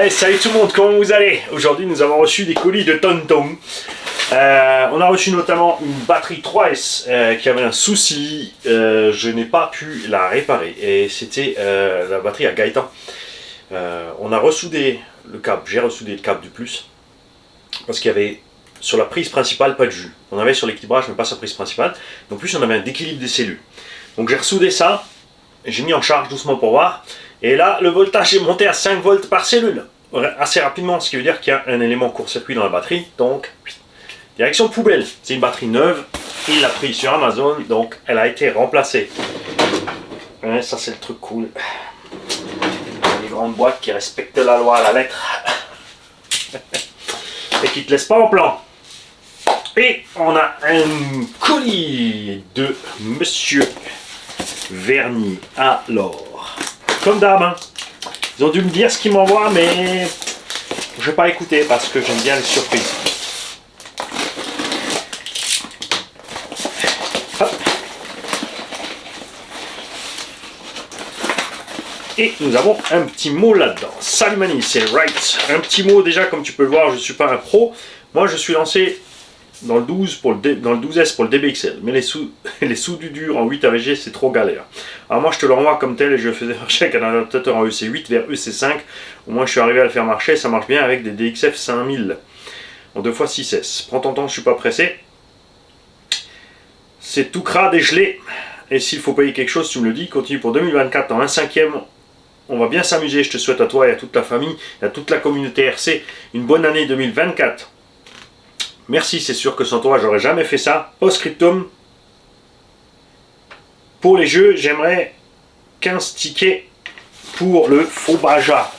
Hey, salut tout le monde, comment vous allez? Aujourd'hui nous avons reçu des colis de TomTom. On a reçu notamment une batterie 3S qui avait un souci. Je n'ai pas pu la réparer et c'était la batterie à Gaëtan. On a ressoudé le câble, j'ai ressoudé le câble du plus parce qu'il y avait sur la prise principale pas de jus. On avait sur l'équilibrage mais pas sur la prise principale. En plus on avait un déséquilibre des cellules. Donc j'ai ressoudé ça, j'ai mis en charge doucement pour voir. Et là, le voltage est monté à 5 volts par cellule, assez rapidement, ce qui veut dire qu'il y a un élément court-circuit dans la batterie, donc direction poubelle. C'est une batterie neuve, il l'a pris sur Amazon, donc elle a été remplacée. Et ça c'est le truc cool. Les grandes boîtes qui respectent la loi à la lettre, et qui ne te laissent pas en plan. Et on a un colis de Monsieur Vernier. Alors, comme d'hab, hein. Ils ont dû me dire ce qu'ils m'envoient, mais je vais pas écouter parce que j'aime bien les surprises. Hop. Et nous avons un petit mot là-dedans. Salut Mani, c'est Right. Un petit mot déjà, comme tu peux le voir, je ne suis pas un pro. Moi, je suis lancé dans le 12 dans le 12S pour le DBXL, mais les sous du dur en 8 AVG c'est trop galère. Alors moi je te l'envoie comme tel et je faisais marcher avec un adaptateur en EC8 vers EC5. Au moins je suis arrivé à le faire marcher, ça marche bien avec des DXF 5000 en 2x6S. Prends ton temps, je suis pas pressé. C'est tout crade et gelé. Et s'il faut payer quelque chose, tu me le dis. Continue pour 2024 dans un cinquième. On va bien s'amuser. Je te souhaite à toi et à toute ta famille, et à toute la communauté RC une bonne année 2024. Merci, c'est sûr que sans toi, j'aurais jamais fait ça. Post-scriptum. Pour les jeux, j'aimerais 15 tickets pour le Faubaja.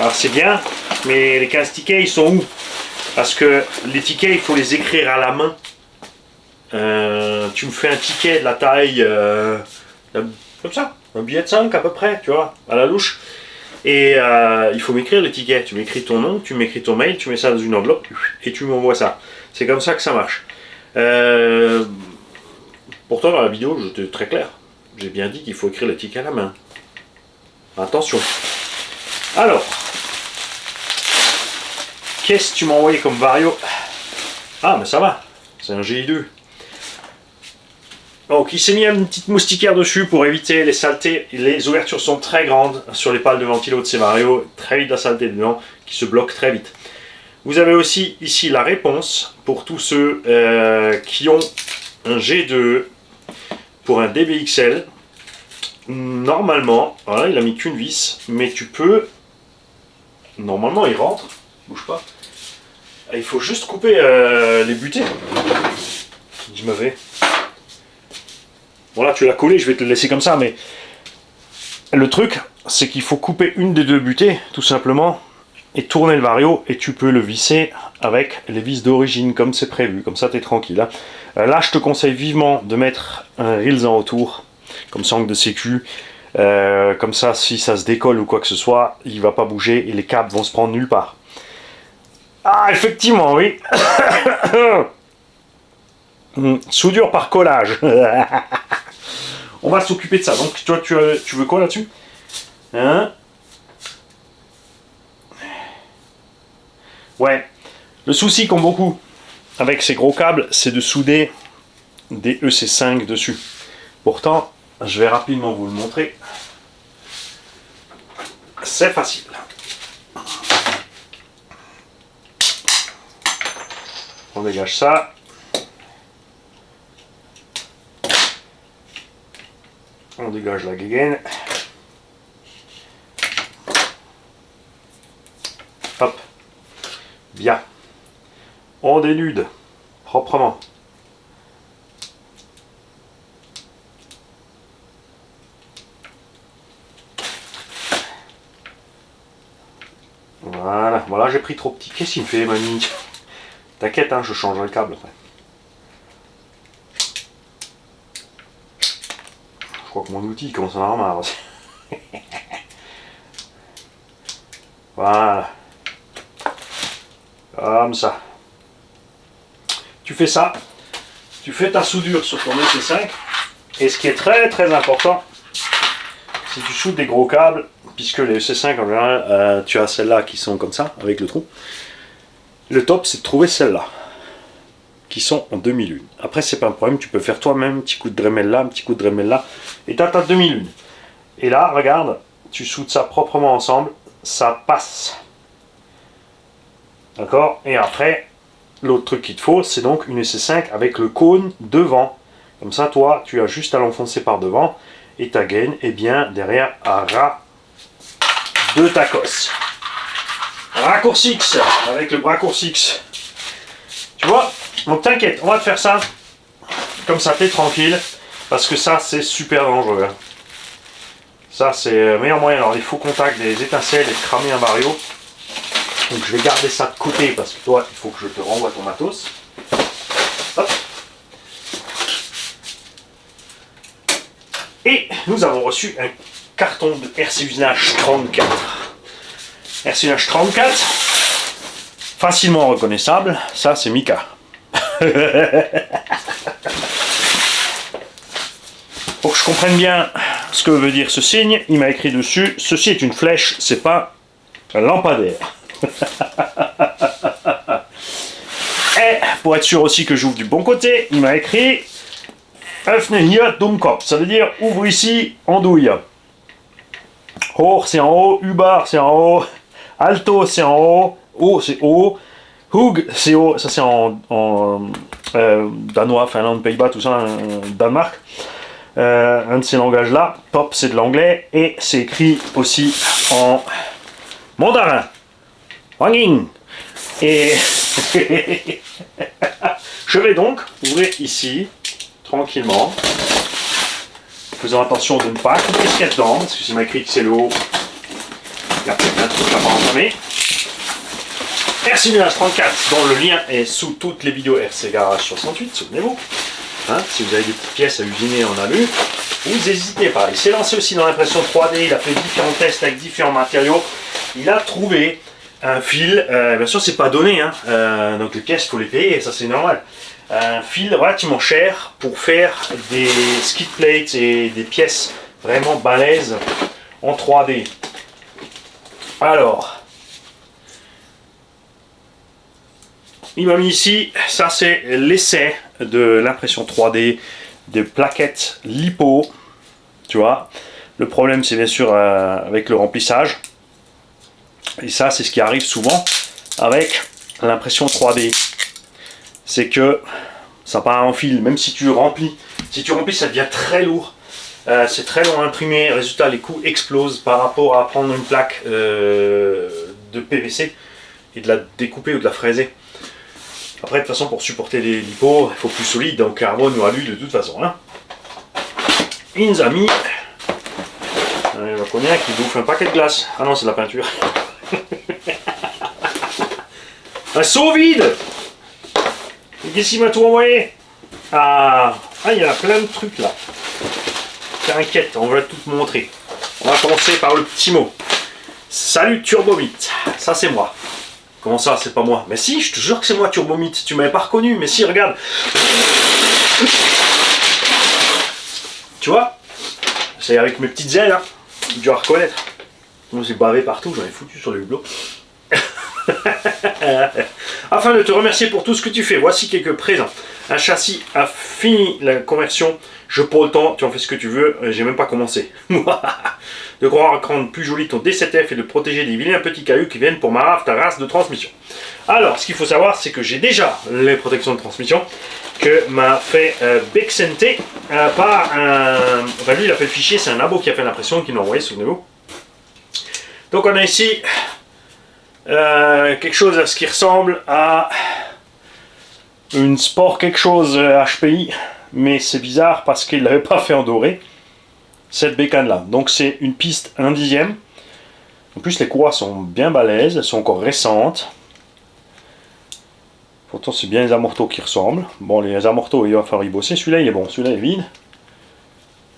Alors c'est bien, mais les 15 tickets, ils sont où? Parce que les tickets, il faut les écrire à la main. Tu me fais un ticket de la taille comme ça, un billet de 5 à peu près, tu vois, à la louche. Et il faut m'écrire les tickets. Tu m'écris ton nom, tu m'écris ton mail, tu mets ça dans une enveloppe et tu m'envoies ça. C'est comme ça que ça marche. Pourtant, dans la vidéo, j'étais très clair. J'ai bien dit qu'il faut écrire les tickets à la main. Attention. Alors, qu'est-ce que tu m'as envoyé comme vario? Ah, mais ça va. C'est un GI2. Donc il s'est mis une petite moustiquaire dessus pour éviter les saletés. Les ouvertures sont très grandes sur les pales de ventilo de ces Vario, très vite la saleté dedans qui se bloque très vite. Vous avez aussi ici la réponse pour tous ceux qui ont un G2 pour un DBXL. Normalement, voilà, il a mis qu'une vis, mais tu peux. Normalement il rentre, bouge pas. Il faut juste couper les butées. Je me vais. Voilà, tu l'as collé, je vais te le laisser comme ça, mais le truc, c'est qu'il faut couper une des deux butées, tout simplement, et tourner le vario, et tu peux le visser avec les vis d'origine, comme c'est prévu, comme ça tu es tranquille. Hein. Là, je te conseille vivement de mettre un reels en retour, comme ça, angle de sécu, comme ça, si ça se décolle ou quoi que ce soit, il va pas bouger, et les câbles vont se prendre nulle part. Ah, effectivement, oui. Soudure par collage. On va s'occuper de ça. Donc, toi, tu veux quoi là-dessus? Hein? Ouais. Le souci qu'ont beaucoup avec ces gros câbles, c'est de souder des EC5 dessus. Pourtant, je vais rapidement vous le montrer. C'est facile. On dégage ça. On dégage la gaine. Hop. Bien. On dénude proprement. Voilà. Voilà, j'ai pris trop petit. Qu'est-ce qu'il me fait, mamie? T'inquiète, hein, je changerai le câble après. Je crois que mon outil commence à en avoir marre aussi. Voilà. Comme ça. Tu fais ça. Tu fais ta soudure sur ton EC5. Et ce qui est très très important, si tu shootes des gros câbles, puisque les EC5 en général, tu as celles-là qui sont comme ça, avec le trou. Le top, c'est de trouver celles-là, qui sont en demi-lune. Après, c'est pas un problème, tu peux faire toi-même un petit coup de Dremel là, un petit coup de Dremel là, et tu as ta demi-lune. Et là, regarde, tu shootes ça proprement ensemble, ça passe. D'accord? Et après, l'autre truc qu'il te faut, c'est donc une EC5 avec le cône devant. Comme ça, toi, tu as juste à l'enfoncer par devant, et ta gaine est bien derrière à ras de ta cosse. Raccourcix, avec le raccourcix. Tu vois? Donc t'inquiète, on va te faire ça. Comme ça, t'es tranquille. Parce que ça, c'est super dangereux. Hein. Ça, c'est le meilleur moyen. Alors, les faux contacts, des étincelles et de cramer un bario. Donc, je vais garder ça de côté parce que toi, il faut que je te renvoie ton matos. Hop. Et nous avons reçu un carton de RC Usinage 34. RC Usinage 34, facilement reconnaissable. Ça, c'est Mika. Pour que je comprenne bien ce que veut dire ce signe, il m'a écrit dessus, ceci est une flèche, c'est pas un lampadaire. Et pour être sûr aussi que j'ouvre du bon côté, il m'a écrit Öffne hier Dummkopf, ça veut dire ouvre ici, andouille. Hoch c'est en haut, Ubar c'est en haut, Alto c'est en haut, haut c'est haut, Hug c'est haut, ça c'est en danois, Finlande, Pays-Bas, tout ça, Danemark. Un de ces langages là, Top c'est de l'anglais et c'est écrit aussi en mandarin. Wanging. Et je vais donc ouvrir ici tranquillement, faisant attention de ne pas couper ce qu'il y a dedans, parce que c'est écrit que c'est le haut. Il y a peut-être un truc à pas entamer. RC Usinage 34, dont le lien est sous toutes les vidéos RC Garage 68, souvenez-vous. Hein, si vous avez des petites pièces à usiner en alu, vous n'hésitez pas. Il s'est lancé aussi dans l'impression 3D, il a fait différents tests avec différents matériaux. Il a trouvé un fil, bien sûr c'est pas donné, hein, donc les pièces il faut les payer, et ça c'est normal. Un fil relativement cher pour faire des skid plates et des pièces vraiment balèzes en 3D. Alors, il m'a mis ici, ça c'est l'essai de l'impression 3D des plaquettes lipo, tu vois. Le problème c'est bien sûr avec le remplissage, et ça c'est ce qui arrive souvent avec l'impression 3D, c'est que ça part en fil, même si tu remplis, ça devient très lourd, c'est très long à imprimer, résultat les coûts explosent par rapport à prendre une plaque de PVC et de la découper ou de la fraiser. Après, de toute façon, pour supporter les lipos, il faut plus solide, donc carbone ou alu de toute façon. Hein. Il nous a mis. Je connais un qui bouffe un paquet de glace. Ah non, c'est de la peinture. Un seau vide. Qu'est-ce qu'il m'a tout envoyé? Ah, il y a plein de trucs là. T'inquiète, on va tout te montrer. On va commencer par le petit mot. Salut Turbomit, ça c'est moi. Comment ça, c'est pas moi? Mais si, je te jure que c'est moi, Turbomit. Tu m'avais pas reconnu, mais si, regarde. Tu vois? C'est avec mes petites ailes, hein. Tu dois reconnaître. Moi, j'ai bavé partout, j'en ai foutu sur le hublot. Afin de te remercier pour tout ce que tu fais, voici quelques présents. Un châssis a fini la conversion. Je prends le temps, tu en fais ce que tu veux, j'ai même pas commencé. De croire rendre plus joli ton D7F et de protéger des vilains petits cailloux qui viennent pour ma rave ta race de transmission. Alors, ce qu'il faut savoir, c'est que j'ai déjà les protections de transmission que m'a fait Bexente par un... Enfin, lui, il a fait le fichier, c'est un abo qui a fait l'impression, qui l'a envoyé, souvenez-vous. Donc, on a ici quelque chose à ce qui ressemble à une Sport quelque chose HPI, mais c'est bizarre parce qu'il ne l'avait pas fait en doré. Cette bécane là, donc c'est une piste 1/10. En plus les courroies sont bien balèzes, elles sont encore récentes. Pourtant c'est bien les amortos qui ressemblent. Bon, les amortos il va falloir y bosser. Celui-là il est bon, celui-là il est vide.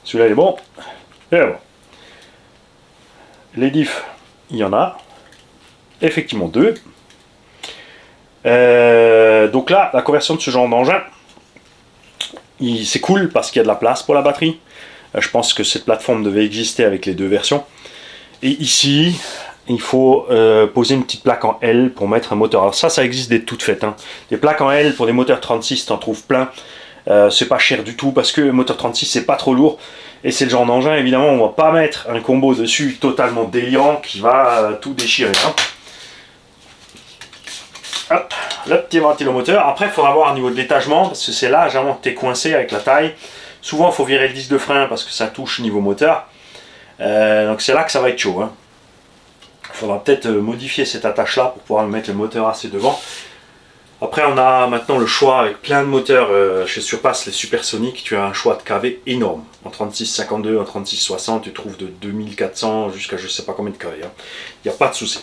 Celui-là il est bon. Et bon. Les diffs, il y en a. Effectivement deux. Donc là, la conversion de ce genre d'engin, c'est cool parce qu'il y a de la place pour la batterie. Je pense que cette plateforme devait exister avec les deux versions. Et ici, il faut poser une petite plaque en L pour mettre un moteur. Alors ça existe des toutes faites. Hein. Des plaques en L pour des moteurs 36, t'en trouves plein. C'est pas cher du tout parce que le moteur 36 c'est pas trop lourd. Et c'est le genre d'engin, évidemment, on va pas mettre un combo dessus totalement délirant qui va tout déchirer. Hein. Hop, le petit ventilomoteur. Après, il faudra voir au niveau de l'étagement, parce que c'est là, généralement, que tu es coincé avec la taille. Souvent, il faut virer le disque de frein parce que ça touche niveau moteur. Donc c'est là que ça va être chaud. Hein. Il faudra peut-être modifier cette attache-là pour pouvoir mettre le moteur assez devant. Après, on a maintenant le choix avec plein de moteurs chez Surpass, les supersoniques. Tu as un choix de KV énorme. En 3652, en 3660, tu trouves de 2400 jusqu'à je sais pas combien de KV. Il n'y a pas de souci.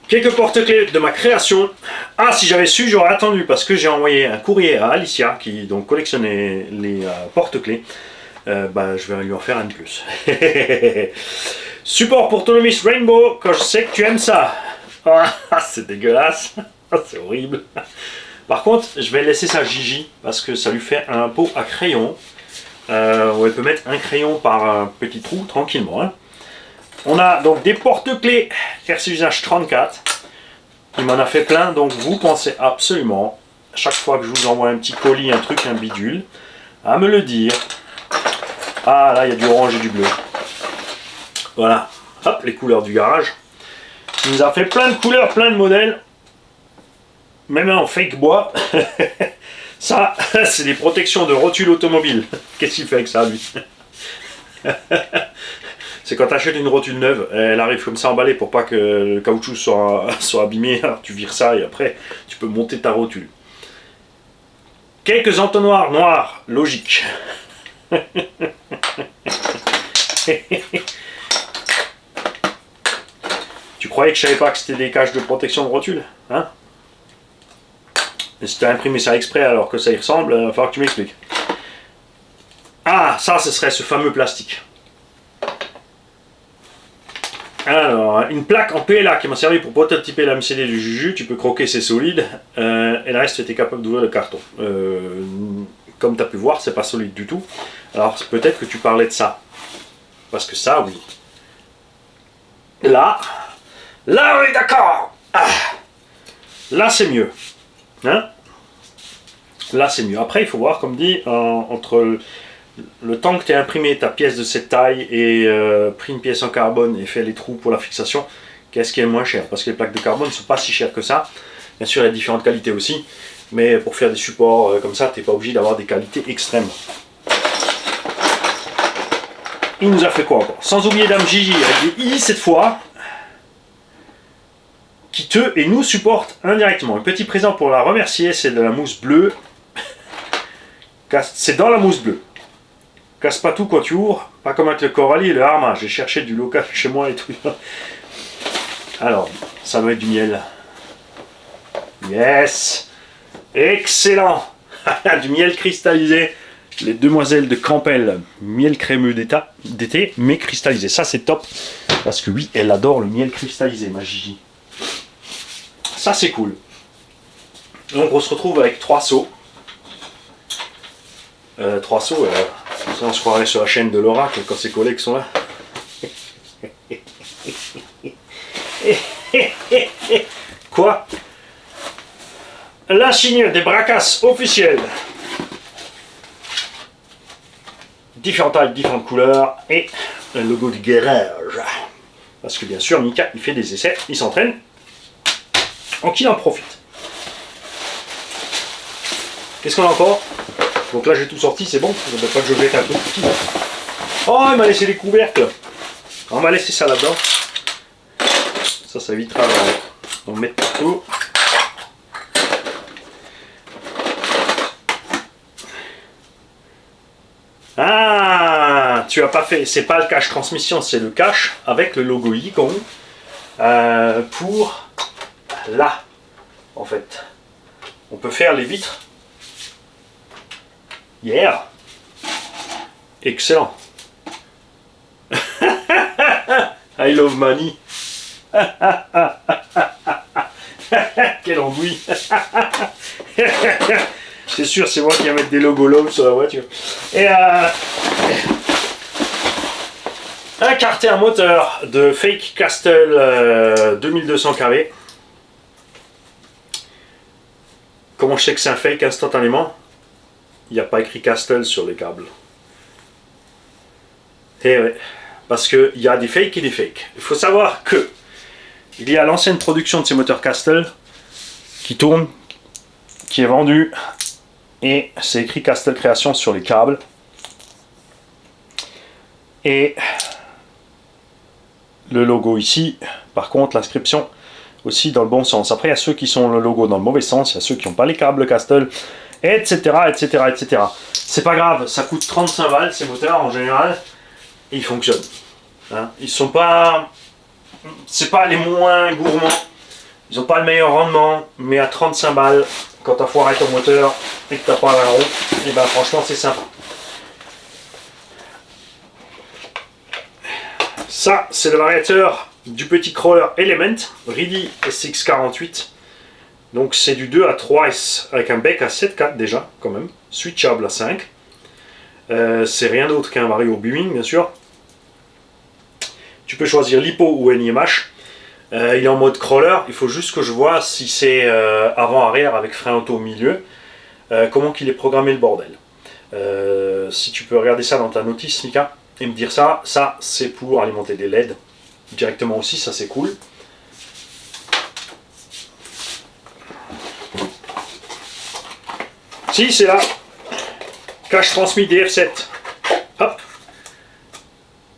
Quelques porte-clés de ma création. Ah, si j'avais su, j'aurais attendu parce que j'ai envoyé un courrier à Alicia qui donc collectionne les porte-clés. Je vais lui en faire un de plus. Support pour Autonomist Rainbow, quand je sais que tu aimes ça. Ah, c'est dégueulasse. C'est horrible. Par contre, je vais laisser ça à Gigi parce que ça lui fait un pot à crayon. Où elle peut mettre un crayon par un petit trou tranquillement. Hein. On a donc des porte-clés RC Usage 34. Il m'en a fait plein, donc vous pensez absolument, chaque fois que je vous envoie un petit colis, un truc, un bidule, à me le dire. Ah là, il y a du orange et du bleu. Voilà, hop, les couleurs du garage. Il nous a fait plein de couleurs, plein de modèles. Même en fake bois. Ça, c'est des protections de rotule automobile. Qu'est-ce qu'il fait avec ça, lui? C'est quand tu achètes une rotule neuve, elle arrive comme ça emballée pour pas que le caoutchouc soit abîmé. Alors tu vires ça et après tu peux monter ta rotule. Quelques entonnoirs noirs, logique. Tu croyais que je savais pas que c'était des caches de protection de rotule, hein? Et si tu as imprimé ça exprès alors que ça y ressemble, il va falloir que tu m'expliques. Ah, ça, ce serait ce fameux plastique. Alors, une plaque en PLA qui m'a servi pour prototyper la MCD du Juju. Tu peux croquer, c'est solide. Et le reste, tu étais capable d'ouvrir le carton. Comme tu as pu voir, c'est pas solide du tout. Alors, peut-être que tu parlais de ça. Parce que ça, oui. Là, on est d'accord. Ah, là, c'est mieux. Hein? Là, c'est mieux. Après, il faut voir, comme dit, entre le temps que tu as imprimé ta pièce de cette taille et pris une pièce en carbone et fait les trous pour la fixation, qu'est-ce qui est moins cher? Parce que les plaques de carbone ne sont pas si chères que ça. Bien sûr, il y a différentes qualités aussi, mais pour faire des supports comme ça, tu n'es pas obligé d'avoir des qualités extrêmes. Il nous a fait quoi encore? Sans oublier Dame Gigi avec des I cette fois, qui te et nous supporte indirectement. Un petit présent pour la remercier, c'est de la mousse bleue. C'est dans la mousse bleue. Casse pas tout quand tu ouvres, pas comme avec le Coralie et le Harma. J'ai cherché du local chez moi et tout. Alors, ça doit être du miel. Yes! Excellent! Du miel cristallisé. Les demoiselles de Campbell, miel crémeux d'été, mais cristallisé. Ça, c'est top. Parce que oui, elle adore le miel cristallisé, ma Gigi. Ça, c'est cool. Donc, on se retrouve avec 3 seaux. 3 seaux, on se croirait sur la chaîne de l'Oracle quand ces collègues sont là. Quoi? La signe des bracasses officielles. Différentes tailles, différentes couleurs et un logo du garage. Parce que bien sûr, Mika, il fait des essais, il s'entraîne. Donc il en profite. Qu'est-ce qu'on a encore? Donc là j'ai tout sorti, c'est bon, je ne veux pas que je jette un truc petit. Oh, il m'a laissé les couvercles. On va laisser ça là-dedans. Ça évitera d'en mettre partout. Ah, tu as pas fait, c'est pas le cache transmission, c'est le cache avec le logo Yikon pour là, en fait. On peut faire les vitres. Yeah! Excellent! I love money! Quelle embrouille! C'est sûr, c'est moi qui vais mettre des logos Lowe sur la voiture. Et un carter moteur de Fake Castle 2200 kV. Comment je sais que c'est un fake instantanément? Il n'y a pas écrit Castle sur les câbles. Et ouais, parce qu'il y a des fakes et des fakes. Il faut savoir que il y a l'ancienne production de ces moteurs Castle qui tourne, qui est vendue, et c'est écrit Castle Création sur les câbles. Et le logo ici, par contre, l'inscription aussi dans le bon sens. Après, il y a ceux qui sont le logo dans le mauvais sens, il y a ceux qui n'ont pas les câbles Castle, etc., etc., etc. C'est pas grave, ça coûte 35 balles ces moteurs en général, et ils fonctionnent. Hein, ils sont pas, c'est pas les moins gourmands, ils n'ont pas le meilleur rendement, mais à 35 balles, quand tu as foiré ton moteur et que tu n'as pas un rond, et ben franchement c'est sympa. Ça, c'est le variateur du petit crawler Element, Reedy SX48. Donc c'est du 2 à 3S avec un bec à 7,4 déjà, quand même, switchable à 5. C'est rien d'autre qu'un vario Boeing, bien sûr. Tu peux choisir LiPo ou NIMH. Il est en mode crawler, il faut juste que je vois si c'est avant-arrière avec frein auto au milieu. Comment qu'il est programmé le bordel. Si tu peux regarder ça dans ta notice, Mika, et me dire ça c'est pour alimenter des LED directement aussi, ça c'est cool. Si, c'est là. Cache transmis DF7. Hop.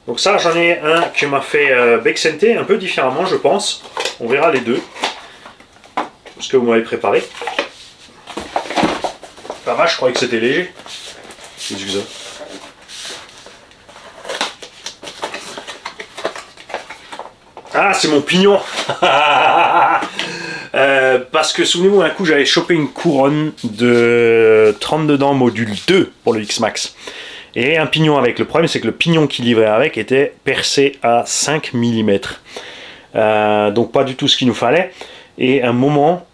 Donc ça, j'en ai un qui m'a fait Bexente, un peu différemment, je pense. On verra les deux. Ce que vous m'avez préparé. Pas vache, je croyais que c'était léger. Qu'est-ce que ça? Ah, c'est mon pignon. Parce que souvenez-vous, un coup j'avais chopé une couronne de 32 dents module 2 pour le X-Max. Et un pignon avec. Le problème c'est que le pignon qui livrait avec était percé à 5 mm. Donc pas du tout ce qu'il nous fallait. Et à un moment,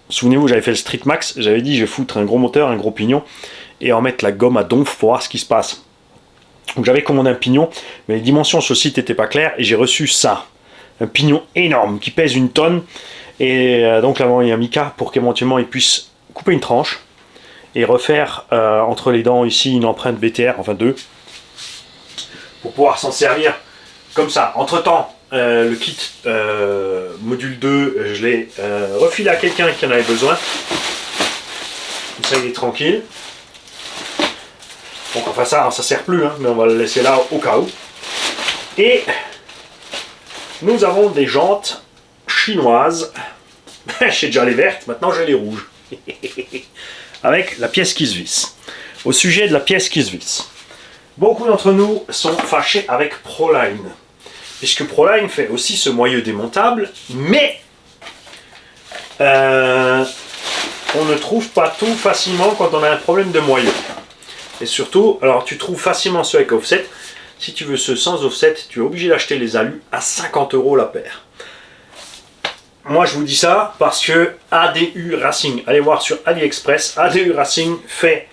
souvenez-vous, j'avais fait le Street Max, j'avais dit je vais foutre un gros moteur, un gros pignon, et en mettre la gomme à donf pour voir ce qui se passe. Donc j'avais commandé un pignon, mais les dimensions sur le site n'étaient pas claires, et j'ai reçu ça. Un pignon énorme qui pèse 1 tonne, et donc là il y a Mika pour qu'éventuellement il puisse couper une tranche, et refaire entre les dents ici une empreinte BTR, enfin 2, pour pouvoir s'en servir comme ça. Entre temps, le kit module 2, je l'ai refilé à quelqu'un qui en avait besoin. Comme ça il est tranquille. Donc enfin ça sert plus, hein, mais on va le laisser là au cas où. Et nous avons des jantes chinoises. J'ai déjà les vertes, maintenant j'ai les rouges. Avec la pièce qui se visse. Au sujet de la pièce qui se visse. Beaucoup d'entre nous sont fâchés avec Proline. Puisque Proline fait aussi ce moyeu démontable, mais on ne trouve pas tout facilement quand on a un problème de moyeu. Et surtout, alors tu trouves facilement ceux avec offset. Si tu veux ceux sans offset, tu es obligé d'acheter les alus à 50 € la paire. Moi je vous dis ça parce que ADU Racing, allez voir sur AliExpress, ADU Racing fait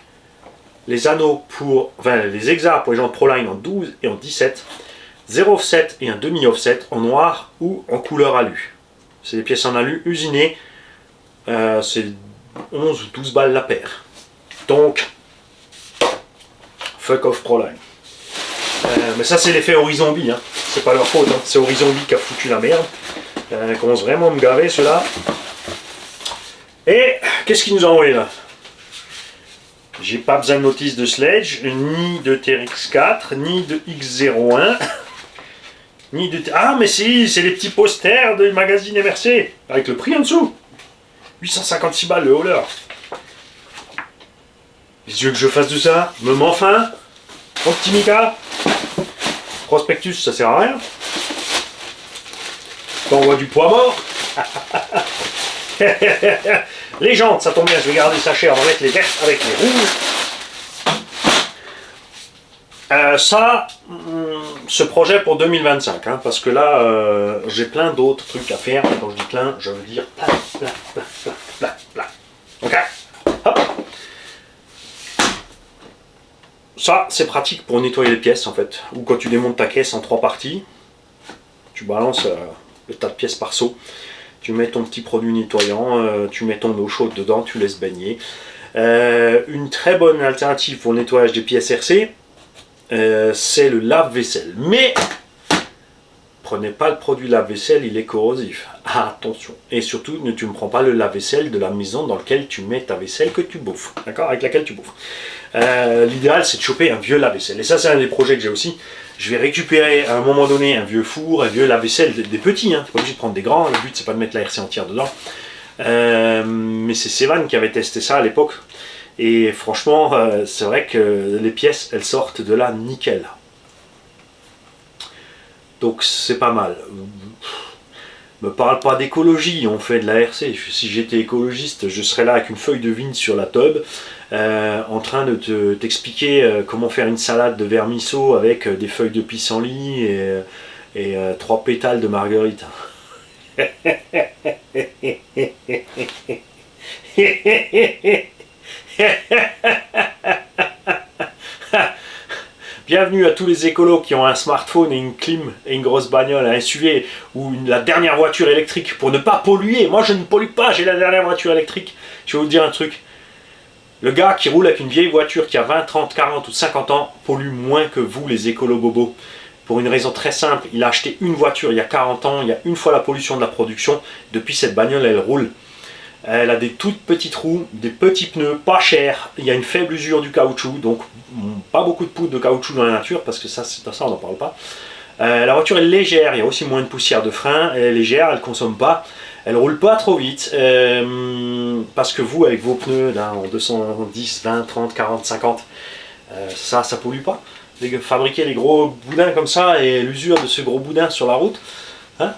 les anneaux pour, enfin les hexas pour les jantes Proline en 12 et en 17, 0 offset et un demi offset en noir ou en couleur alu. C'est des pièces en alu usinées, c'est 11 ou 12 balles la paire. Donc, fuck off Proline. Mais ça c'est l'effet Horizon-Bee, hein. C'est pas leur faute, hein. C'est Horizon-Bee qui a foutu la merde. Commence vraiment à me gaver ceux-là. Et qu'est-ce qu'ils nous ont envoyé là? J'ai pas besoin de notice de Sledge, ni de TRX4, ni de X01, ni de... Ah mais si, c'est les petits posters du magazine MRC, avec le prix en dessous. 856 balles le hauler. Qu'est-ce que tu veux que je fasse de ça? Me enfin, mon petit Mika. Prospectus, ça sert à rien. T'envoies du poids mort. Les jantes, ça tombe bien, je vais garder ça cher, on va mettre les vertes avec les rouges. Ce projet pour 2025, hein, parce que là, j'ai plein d'autres trucs à faire. Quand je dis plein, je veux dire plein. Ça, c'est pratique pour nettoyer les pièces en fait. Ou quand tu démontes ta caisse en 3 parties, tu balances le tas de pièces par seau. Tu mets ton petit produit nettoyant, tu mets ton eau chaude dedans, tu laisses baigner. Une très bonne alternative pour le nettoyage des pièces RC, c'est le lave-vaisselle. Mais prenez pas le produit lave-vaisselle, il est corrosif. Ah, attention. Et surtout, tu ne prends pas le lave-vaisselle de la maison dans lequel tu mets ta vaisselle que tu bouffes. D'accord? Avec laquelle tu bouffes. L'idéal, c'est de choper un vieux lave-vaisselle. Et ça, c'est un des projets que j'ai aussi. Je vais récupérer à un moment donné un vieux four, un vieux lave-vaisselle, des petits. Hein. Tu n'es pas obligé de prendre des grands. Le but, c'est pas de mettre la RC entière dedans. Mais c'est Sevan qui avait testé ça à l'époque. Et franchement, c'est vrai que les pièces, elles sortent de là nickel. Donc c'est pas mal. Me parle pas d'écologie, on fait de la RC. Si j'étais écologiste, je serais là avec une feuille de vigne sur la tub, en train de t'expliquer comment faire une salade de vermisseau avec des feuilles de pissenlit et 3 pétales de marguerite. Bienvenue à tous les écolos qui ont un smartphone et une clim et une grosse bagnole, un SUV ou la dernière voiture électrique pour ne pas polluer. Moi je ne pollue pas, j'ai la dernière voiture électrique. Je vais vous dire un truc. Le gars qui roule avec une vieille voiture qui a 20, 30, 40 ou 50 ans pollue moins que vous les écolos bobos. Pour une raison très simple, il a acheté une voiture il y a 40 ans, il y a une fois la pollution de la production. Depuis cette bagnole elle roule. Elle a des toutes petites roues, des petits pneus, pas chers. Il y a une faible usure du caoutchouc, donc pas beaucoup de poudre de caoutchouc dans la nature, parce que ça on n'en parle pas. La voiture est légère, il y a aussi moins de poussière de frein. Elle est légère, elle ne consomme pas, elle roule pas trop vite. Parce que vous, avec vos pneus là, en 210, 20, 30, 40, 50, ça pollue pas. Fabriquer les gros boudins comme ça et l'usure de ce gros boudin sur la route, hein,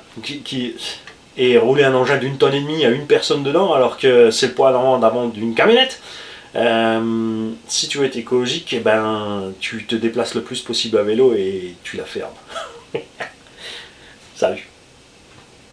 et rouler un engin d'1,5 tonne à une personne dedans alors que c'est le poids d'avant d'une camionnette. Si tu veux être écologique, eh ben, tu te déplaces le plus possible à vélo et tu la fermes. Salut.